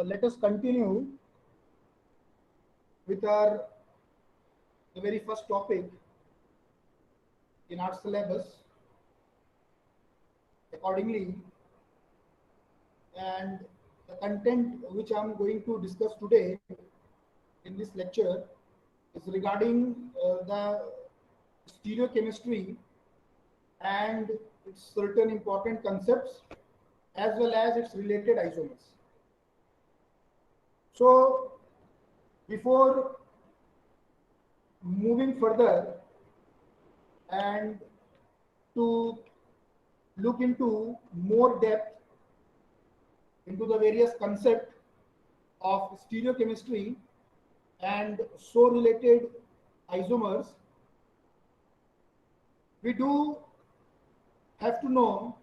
let us continue with our the very first topic in our syllabus accordingly, and the content which I am going to discuss today in this lecture is regarding the stereochemistry and its certain important concepts as well as its related isomers. So before moving further and to look into more depth into the various concepts of stereochemistry and so related isomers, we do have to know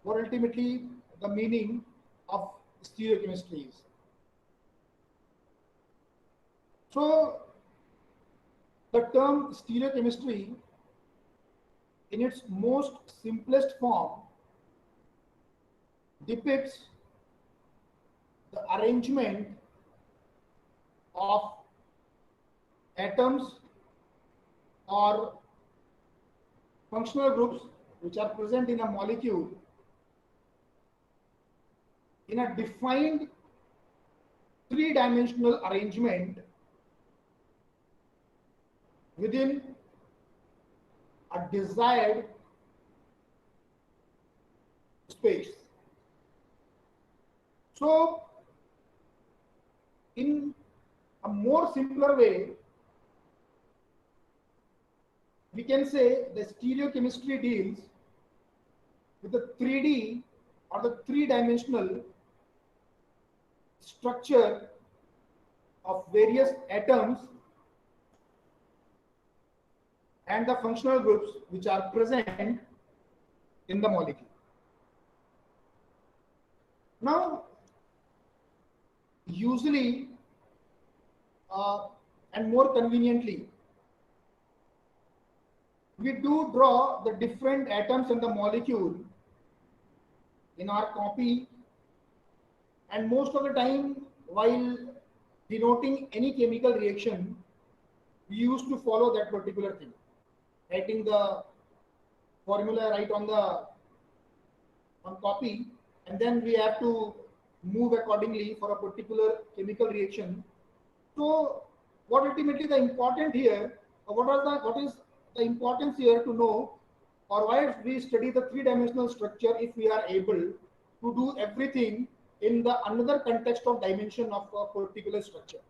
what ultimately the meaning of stereochemistry is. So the term stereochemistry in its most simplest form depicts the arrangement of atoms or functional groups which are present in a molecule in a defined three-dimensional arrangement within a desired space. So in a more simpler way, we can say the stereochemistry deals with the 3D or the three-dimensional structure of various atoms and the functional groups which are present in the molecule. Now, usually and more conveniently, we do draw the different atoms in the molecule in our copy, and most of the time while denoting any chemical reaction, we used to follow that particular thing, writing the formula right on copy, and then we have to move accordingly for a particular chemical reaction. So what ultimately the important here, what is the importance here to know, or why we study the three-dimensional structure if we are able to do everything in the another context of dimension of a particular structure.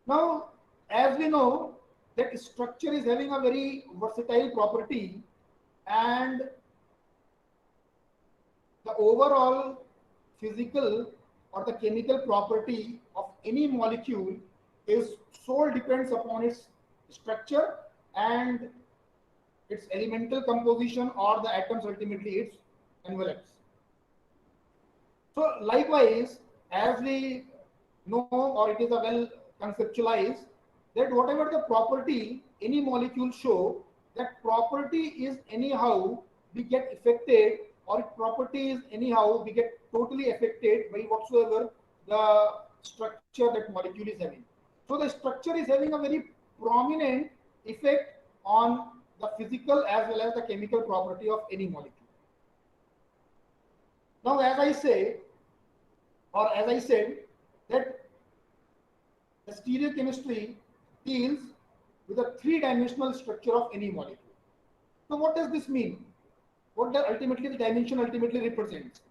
Now, as we know that structure is having a very versatile property, and the overall physical or the chemical property of any molecule is sole depends upon its structure and its elemental composition or the atoms ultimately its envelopes. So likewise, as we know, or it is a well conceptualized, that whatever the property any molecule show, that property is anyhow we get affected, or property is anyhow we get totally affected by whatsoever the structure that molecule is having. So the structure is having a very prominent effect on the physical as well as the chemical property of any molecule. Now, as I said, that the stereochemistry deals with a three-dimensional structure of any molecule. So what does this mean? What the dimension ultimately represents?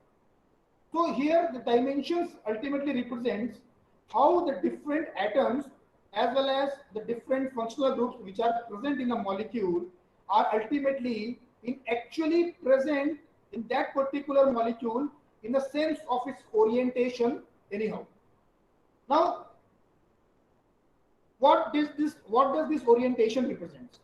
So here the dimensions ultimately represents how the different atoms as well as the different functional groups which are present in a molecule are ultimately actually present in that particular molecule in the sense of its orientation anyhow. Now, what does this orientation represent?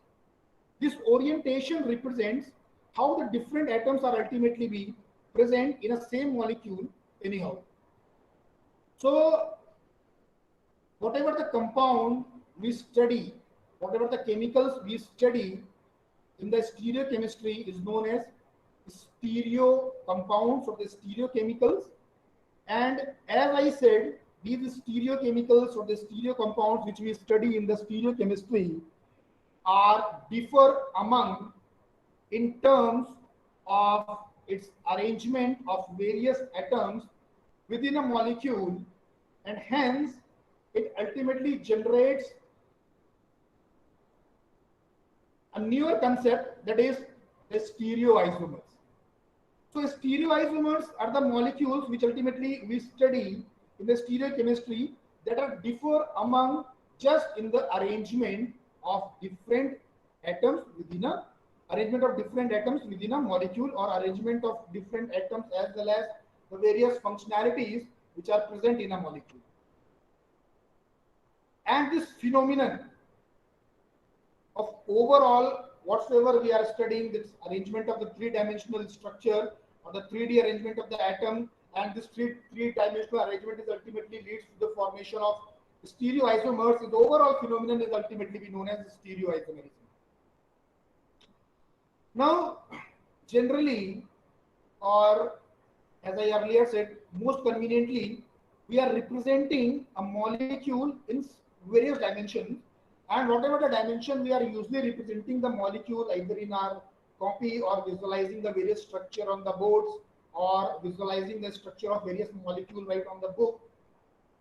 This orientation represents how the different atoms are ultimately be present in a same molecule anyhow. So whatever the compound we study, whatever the chemicals we study in the stereochemistry is known as stereo compounds or the stereochemicals, And as I said, these stereochemicals or the stereo compounds which we study in the stereochemistry are differ among in terms of its arrangement of various atoms within a molecule, and hence it ultimately generates a newer concept, that is the stereoisomers. So stereoisomers are the molecules which ultimately we study in the stereochemistry that are differ among just in the arrangement of different atoms within a molecule, or arrangement of different atoms, as well as the various functionalities which are present in a molecule. And this phenomenon of overall whatsoever we are studying, this arrangement of the three-dimensional structure or the 3D arrangement of the atom, and this three-dimensional arrangement is ultimately leads to the formation of stereoisomers. The overall phenomenon is ultimately be known as stereoisomerism. Now, generally, or as I earlier said, most conveniently, we are representing a molecule in various dimensions, and whatever the dimension, we are usually representing the molecule either in our copy or visualizing the various structure on the boards or visualizing the structure of various molecules right on the book.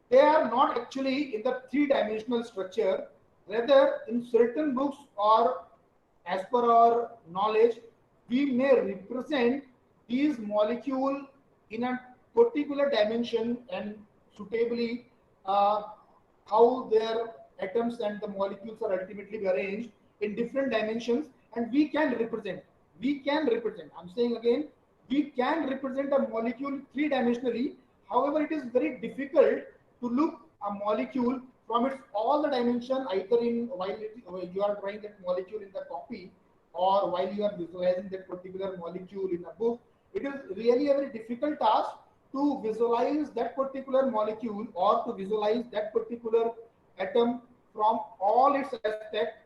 They are not actually in the three-dimensional structure. Rather, in certain books, or as per our knowledge, we may represent these molecules in a particular dimension, and suitably how their atoms and the molecules are ultimately arranged in different dimensions, and we can represent, I'm saying again, we can represent a molecule three-dimensionally. However, it is very difficult to look a molecule from its all the dimension, either in while you are drawing that molecule in the copy, or while you are visualizing that particular molecule in a book. It is really a very difficult task to visualize that particular molecule or to visualize that particular atom from all its aspects,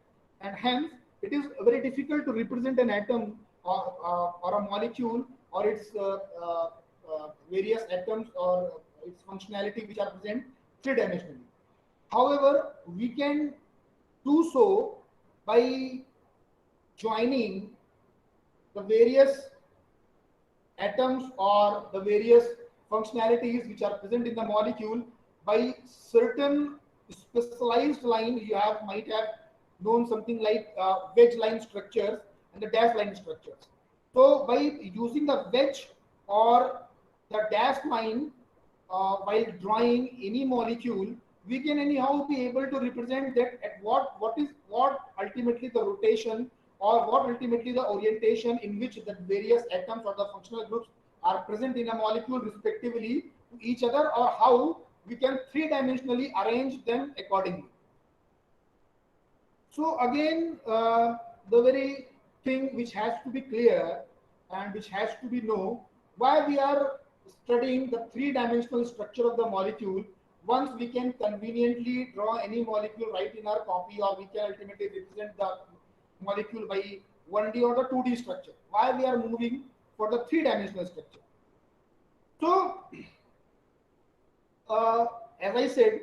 and hence it is very difficult to represent an atom or a molecule or its various atoms or its functionality which are present three-dimensionally. However, we can do so by joining the various atoms or the various functionalities which are present in the molecule by certain specialized line. You might have known something like wedge line structures and the dash line structures. So by using the wedge or the dash line while drawing any molecule, we can anyhow be able to represent that at what ultimately the rotation, or what ultimately the orientation in which the various atoms or the functional groups are present in a molecule respectively to each other, or how we can three-dimensionally arrange them accordingly. So again, the very thing which has to be clear and which has to be known, why we are studying the three-dimensional structure of the molecule. Once we can conveniently draw any molecule right in our copy, or we can ultimately represent the molecule by 1D or the 2D structure. Why we are moving for the three-dimensional structure? So, as I said,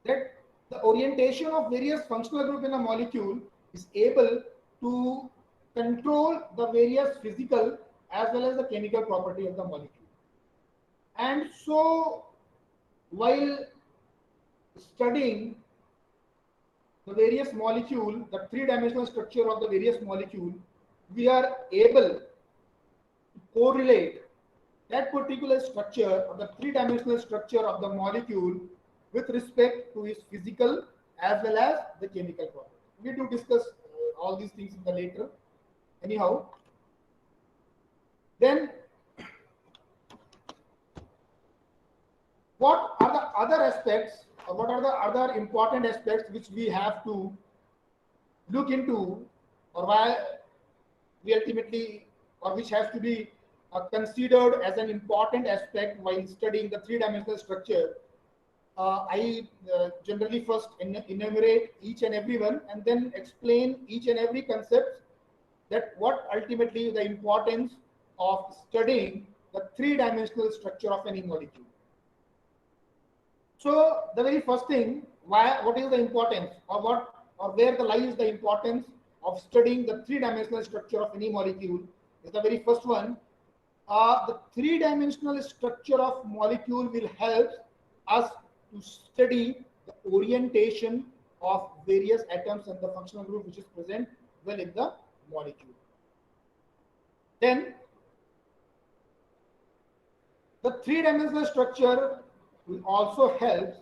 that the orientation of various functional group in a molecule is able to control the various physical as well as the chemical property of the molecule. And so, while studying the various molecule, the three-dimensional structure of the various molecule, we are able to correlate that particular structure or the three-dimensional structure of the molecule with respect to its physical as well as the chemical property. We do discuss all these things in the later. Anyhow, then what are the other aspects, or what are the other important aspects which we have to look into, or why we ultimately, or which has to be considered as an important aspect while studying the three-dimensional structure? I generally first enumerate each and every one, and then explain each and every concept, that what ultimately the importance of studying the three-dimensional structure of any molecule. So the very first thing, what is the importance, or where lies the importance of studying the three-dimensional structure of any molecule is the very first one. The three-dimensional structure of molecule will help us to study the orientation of various atoms and the functional group which is present well in the molecule. Then the three-dimensional structure will also help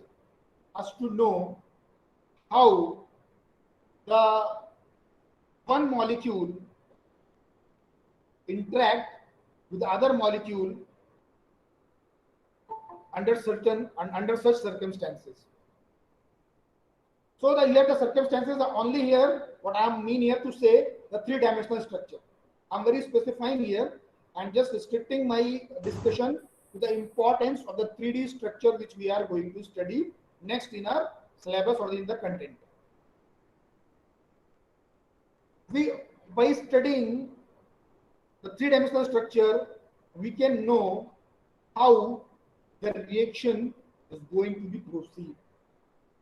us to know how the one molecule interact with the other molecule under such circumstances. So the circumstances are only here. What I mean here to say the three-dimensional structure. I'm very specifying here and just restricting my discussion to the importance of the 3D structure which we are going to study next in our syllabus or in the content. By studying the three-dimensional structure, we can know how the reaction is going to be proceed.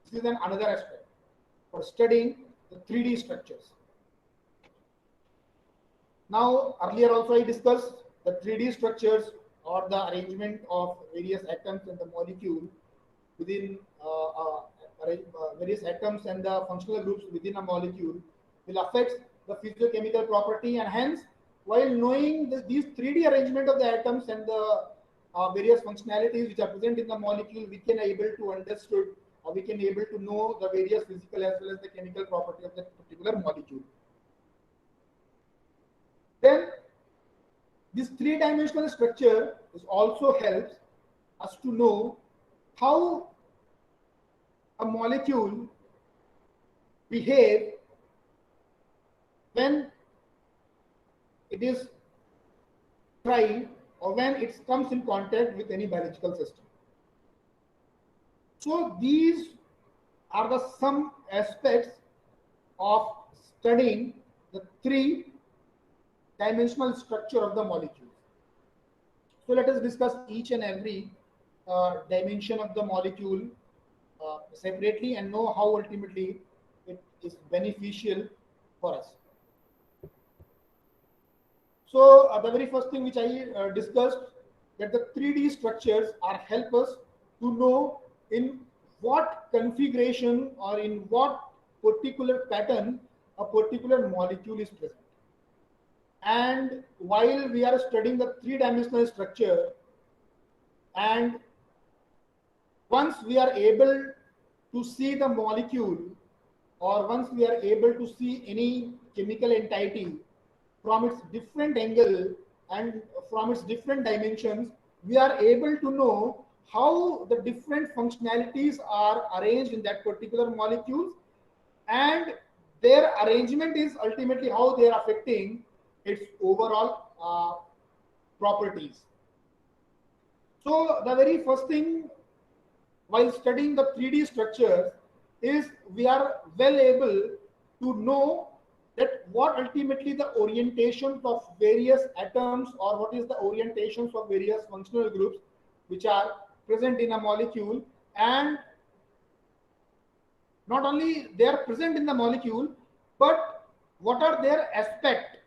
This is another aspect for studying the 3D structures. Now, earlier also I discussed the 3D structures or the arrangement of various atoms and the molecule within various atoms and the functional groups within a molecule will affect the physiochemical property, and hence while knowing these 3D arrangement of the atoms and the various functionalities which are present in the molecule, we can able to understood or we can able to know the various physical as well as the chemical property of that particular molecule. Then this three-dimensional structure is also helps us to know how a molecule behave when it is tried or when it comes in contact with any biological system. So these are the some aspects of studying the three-dimensional structure of the molecule. So let us discuss each and every dimension of the molecule separately and know how ultimately it is beneficial for us. So the very first thing which I discussed, that the 3D structures are help us to know in what configuration or in what particular pattern a particular molecule is present. And while we are studying the three-dimensional structure, and once we are able to see the molecule or once we are able to see any chemical entity from its different angle and from its different dimensions, we are able to know how the different functionalities are arranged in that particular molecule, and their arrangement is ultimately how they are affecting its overall properties. So the very first thing while studying the 3D structures is we are well able to know that what ultimately the orientations of various atoms or what is the orientations of various functional groups which are present in a molecule, and not only they are present in the molecule, but what are their aspect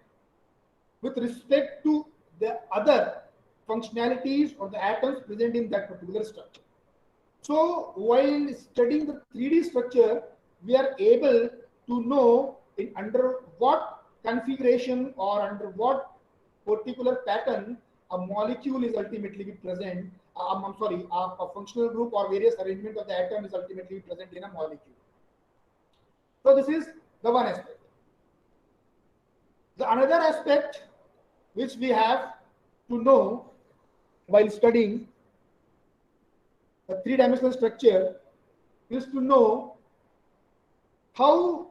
with respect to the other functionalities or the atoms present in that particular structure. So while studying the 3D structure, we are able to know in under what configuration or under what particular pattern a molecule is ultimately present. A functional group or various arrangement of the atom is ultimately present in a molecule. So this is the one aspect. The another aspect which we have to know while studying a three-dimensional structure is to know how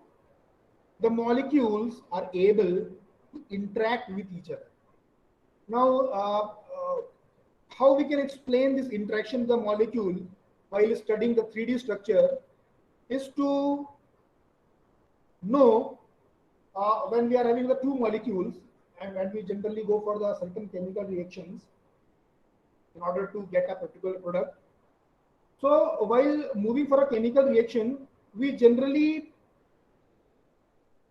the molecules are able to interact with each other. Now, how we can explain this interaction of the molecule while studying the 3D structure is to know when we are having the two molecules and when we generally go for the certain chemical reactions, in order to get a particular product. So while moving for a chemical reaction, we generally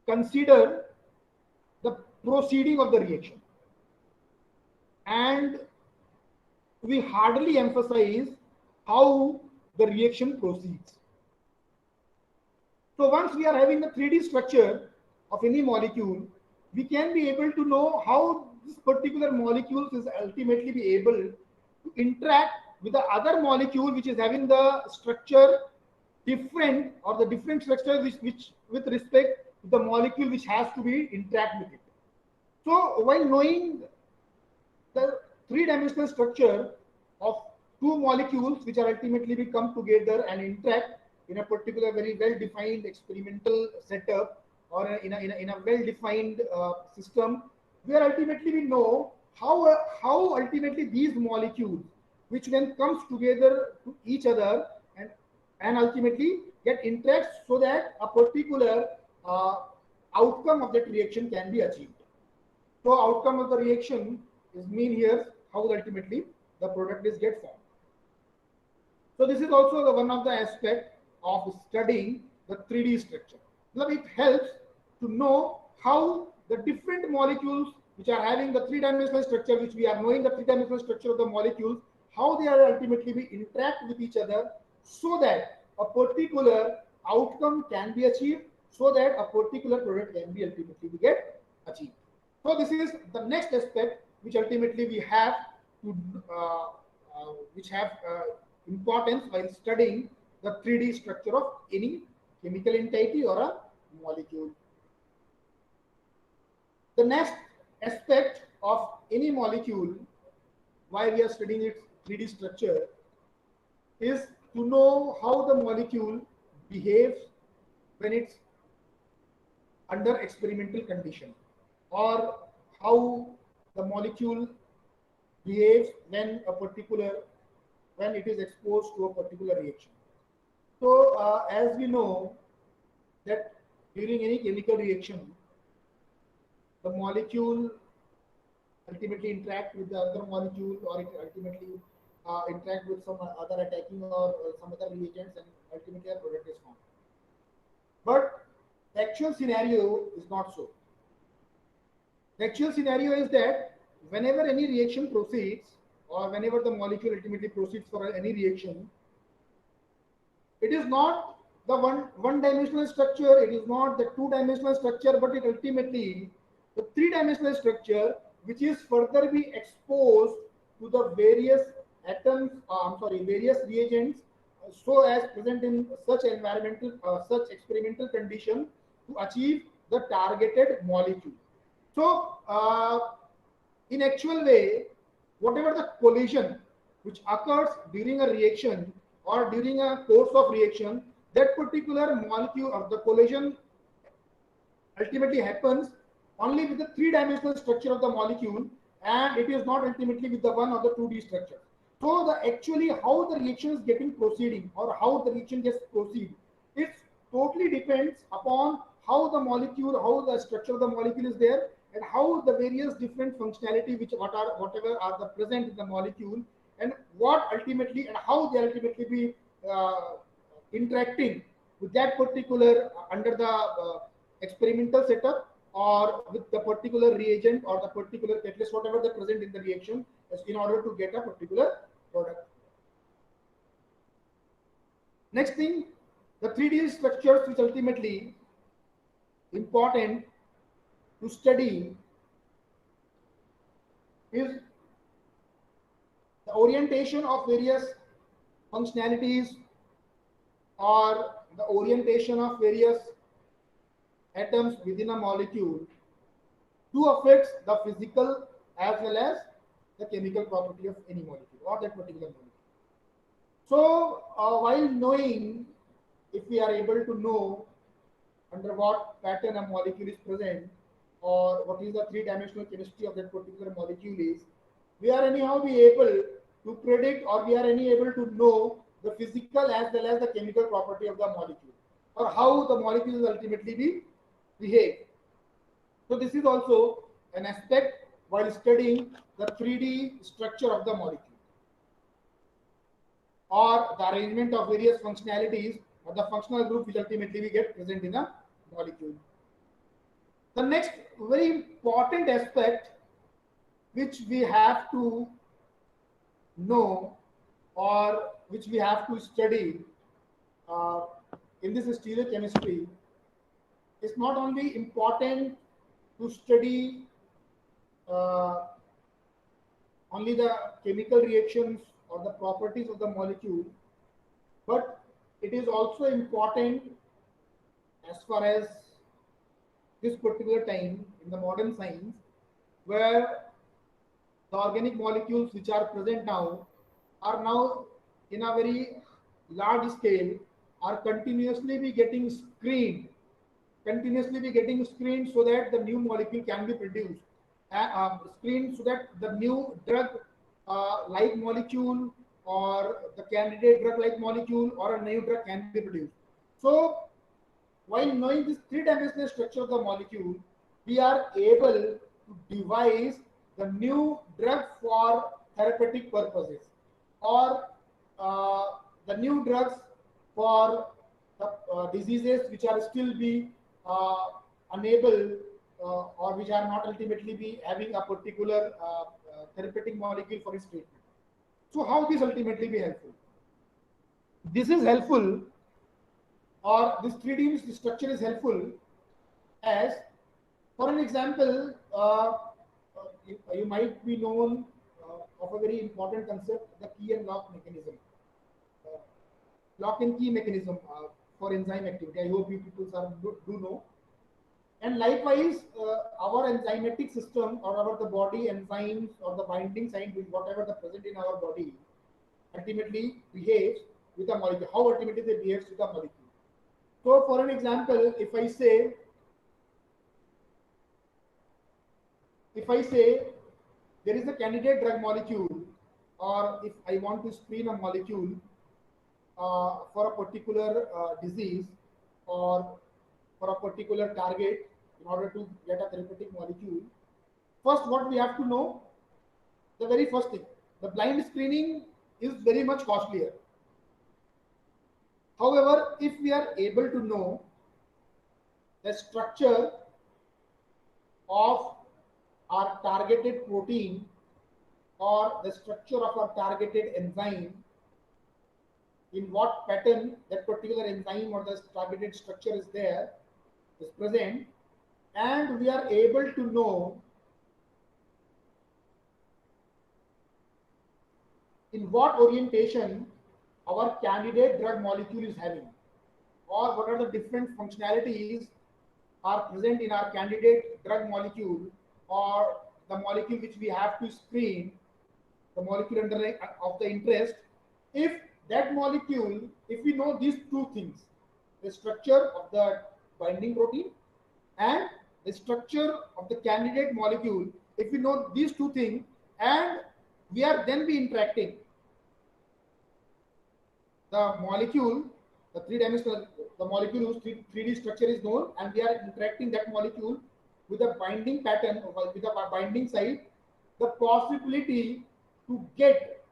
consider the proceeding of the reaction, and we hardly emphasize how the reaction proceeds. So once we are having the 3D structure of any molecule, we can be able to know how this particular molecule is ultimately be able to interact with the other molecule which is having the structure different, or the different structure which with respect to the molecule which has to be interact with it. So while knowing the three-dimensional structure of two molecules which are ultimately we come together and interact in a particular very well-defined experimental setup, or in a well-defined system, where ultimately we know how ultimately these molecules, which when comes together to each other and ultimately get interacts so that a particular outcome of that reaction can be achieved. So outcome of the reaction is mean here how ultimately the product is get formed. So this is also the one of the aspect of studying the 3D structure. Now it helps to know how the different molecules which are having the three-dimensional structure, which we are knowing the three-dimensional structure of the molecules, how they are ultimately be interact with each other so that a particular outcome can be achieved, so that a particular product can be ultimately be get achieved. So this is the next aspect which ultimately we have to which have importance while studying the 3D structure of any chemical entity or a molecule. The next aspect of any molecule, while we are studying its 3D structure, is to know how the molecule behaves when it's under experimental condition, or how the molecule behaves when it is exposed to a particular reaction. So as we know that during any chemical reaction, the molecule ultimately interact with the other molecule, or it ultimately interact with some other attacking or some other reagents, and ultimately a product is formed. But the actual scenario is not so. The actual scenario is that whenever any reaction proceeds, or whenever the molecule ultimately proceeds for any reaction, it is not the one-dimensional structure, it is not the two-dimensional structure, but it ultimately the three-dimensional structure, which is further be exposed to the various atoms, various reagents, so as present in such such experimental condition to achieve the targeted molecule. So, in actual way, whatever the collision which occurs during a reaction or during a course of reaction, that particular molecule or the collision ultimately happens only with the three-dimensional structure of the molecule, and it is not ultimately with the one or the 2D structure. So the actually how the reaction is getting proceeding, or how the reaction gets proceed, it totally depends upon how the molecule, how the structure of the molecule is there, and how the various different functionality whatever are the present in the molecule, and what ultimately and how they ultimately be interacting with that particular under the experimental setup, or with the particular reagent or the particular catalyst, whatever they present in the reaction, in order to get a particular product. Next thing, the 3D structures which ultimately important to study is the orientation of various functionalities, or the orientation of various atoms within a molecule to affect the physical as well as the chemical property of any molecule or that particular molecule. So while knowing, if we are able to know under what pattern a molecule is present, or what is the three-dimensional chemistry of that particular molecule is, we are anyhow be able to predict, or we are able to know the physical as well as the chemical property of the molecule, or how the molecule will ultimately behave. So this is also an aspect while studying the 3D structure of the molecule. or the arrangement of various functionalities or the functional group which ultimately we get present in a molecule. The next very important aspect which we have to know or which we have to study uh, in this stereochemistry is not only important to study uh, only the chemical reactions or the properties of the molecule, but it is also important as far as this particular time in the modern science, where the organic molecules which are present now are now in a very large scale are continuously be getting screened so that the new molecule can be produced, screened so that the new drug like molecule or the candidate drug like molecule or a new drug can be produced. So while knowing this three-dimensional structure of the molecule, we are able to devise the new drug for therapeutic purposes or uh, the new drugs for the diseases which are still be uh, unable or which are not ultimately be having a particular therapeutic molecule for its treatment. So how this ultimately be helpful? This is helpful, or this 3D structure is helpful as, for an example, you might be known of a very important concept, the key and lock mechanism. Uh, Lock and key mechanism for enzyme activity. I hope you people do know. And likewise, our enzymatic system or our the body enzymes or the binding site, whatever the present in our body, ultimately behaves with a molecule. How ultimately they behaves with a molecule. So, for an example, if I say there is a candidate drug molecule, or if I want to screen a molecule for a particular disease or for a particular target in order to get a therapeutic molecule, first what we have to know, the very first thing, the blind screening is very much costlier. However, if we are able to know the structure of our targeted protein or the structure of our targeted enzyme, in what pattern that particular enzyme or the targeted structure is present, and we are able to know in what orientation our candidate drug molecule is having, or what are the different functionalities are present in our candidate drug molecule or the molecule which we have to screen, the molecule of the interest. If that molecule, if we know these two things, the structure of the binding protein and the structure of the candidate molecule, if we know these two things and we are then be interacting the molecule, the three-dimensional, the molecule whose 3D structure is known, and we are interacting that molecule with a binding pattern, with a binding site, the possibility to get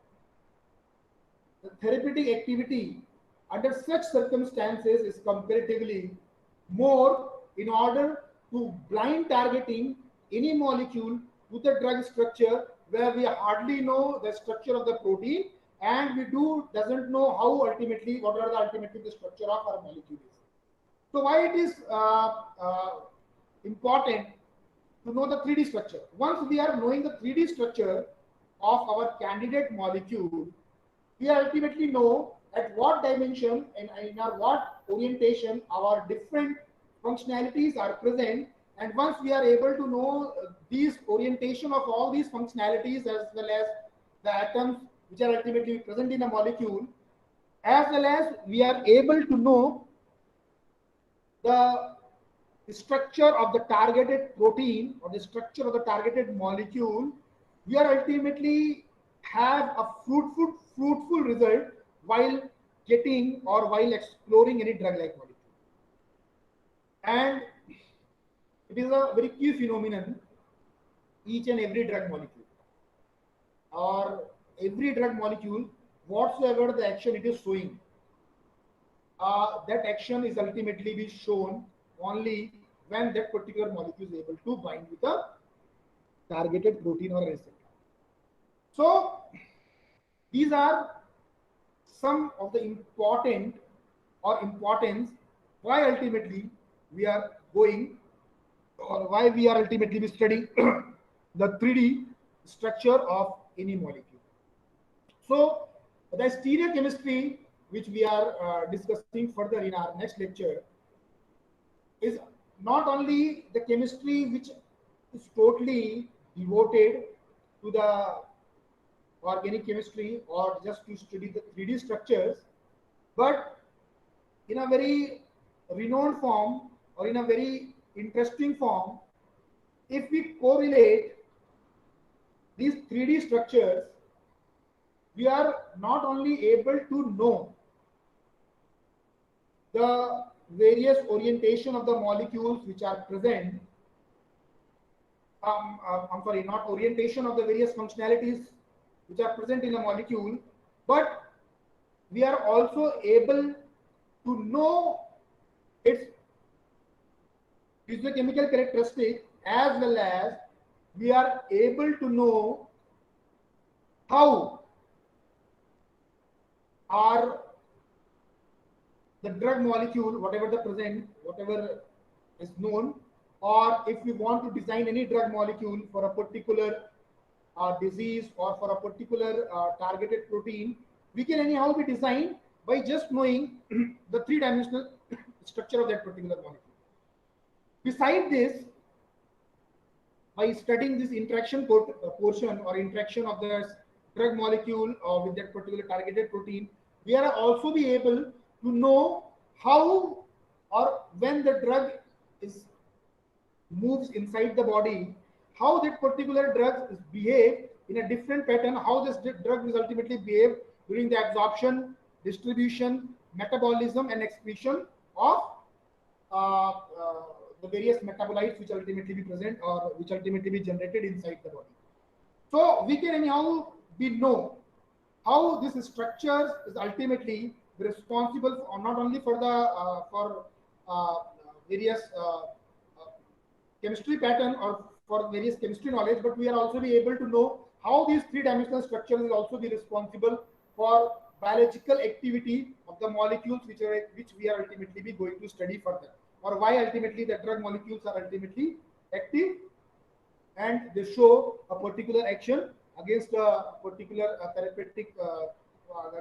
the therapeutic activity under such circumstances is comparatively more in order to blind targeting any molecule with a drug structure where we hardly know the structure of the protein and we doesn't know how ultimately what are the ultimately the structure of our molecule is. So why it is important to know the 3D structure? Once we are knowing the 3D structure of our candidate molecule, we ultimately know at what dimension and in our what orientation our different functionalities are present. And once we are able to know these orientation of all these functionalities as well as the atoms which are ultimately present in a molecule, as well as we are able to know the structure of the targeted protein or the structure of the targeted molecule, we are ultimately have a fruitful result while getting or while exploring any drug like molecule. And it is a very key phenomenon, each and every drug molecule or every drug molecule whatsoever the action it is showing, that action is ultimately be shown only when that particular molecule is able to bind with a targeted protein or receptor. So these are some of the important or importance why ultimately we are going, or why we are ultimately studying the 3D structure of any molecule. So the stereochemistry, which we are discussing further in our next lecture, is not only the chemistry which is totally devoted to the organic chemistry or just to study the 3D structures, but in a very renowned form or in a very interesting form, if we correlate these 3D structures, we are not only able to know the various orientation of the molecules which are present, I'm sorry, not orientation of the various functionalities which are present in a molecule, but we are also able to know its physiochemical characteristic, as well as we are able to know how are the drug molecule, whatever the present, whatever is known, or if we want to design any drug molecule for a particular disease or for a particular targeted protein, we can anyhow be designed by just knowing the three-dimensional structure of that particular molecule. Besides this, by studying this interaction portion or interaction of the drug molecule with that particular targeted protein, we are also be able to know how or when the drug is moves inside the body, how that particular drug is behave in a different pattern, how this drug will ultimately behave during the absorption, distribution, metabolism, and excretion of uh, uh, the various metabolites which ultimately be present or which ultimately be generated inside the body. So we can anyhow be know how this structure is ultimately responsible for, not only for the various chemistry pattern or for various chemistry knowledge, but we are also be able to know how these three-dimensional structures will also be responsible for biological activity of the molecules which we are ultimately be going to study further, or why ultimately the drug molecules are ultimately active and they show a particular action against a particular therapeutic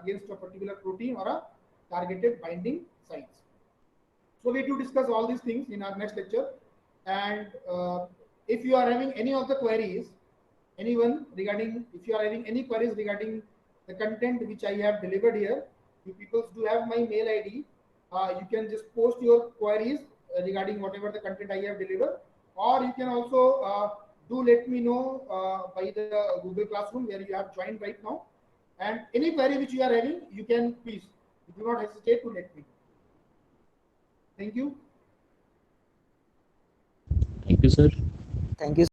against a particular protein or a targeted binding sites. So we do discuss all these things in our next lecture. And if you are having any of the queries, anyone regarding, if you are having any queries regarding the content which I have delivered here, you people do have my mail ID. You can just post your queries regarding whatever the content I have delivered, or you can also do let me know by the Google Classroom where you have joined right now. And any query which you are having, you can please do not hesitate to let me know. Thank you. Thank you, sir. Thank you.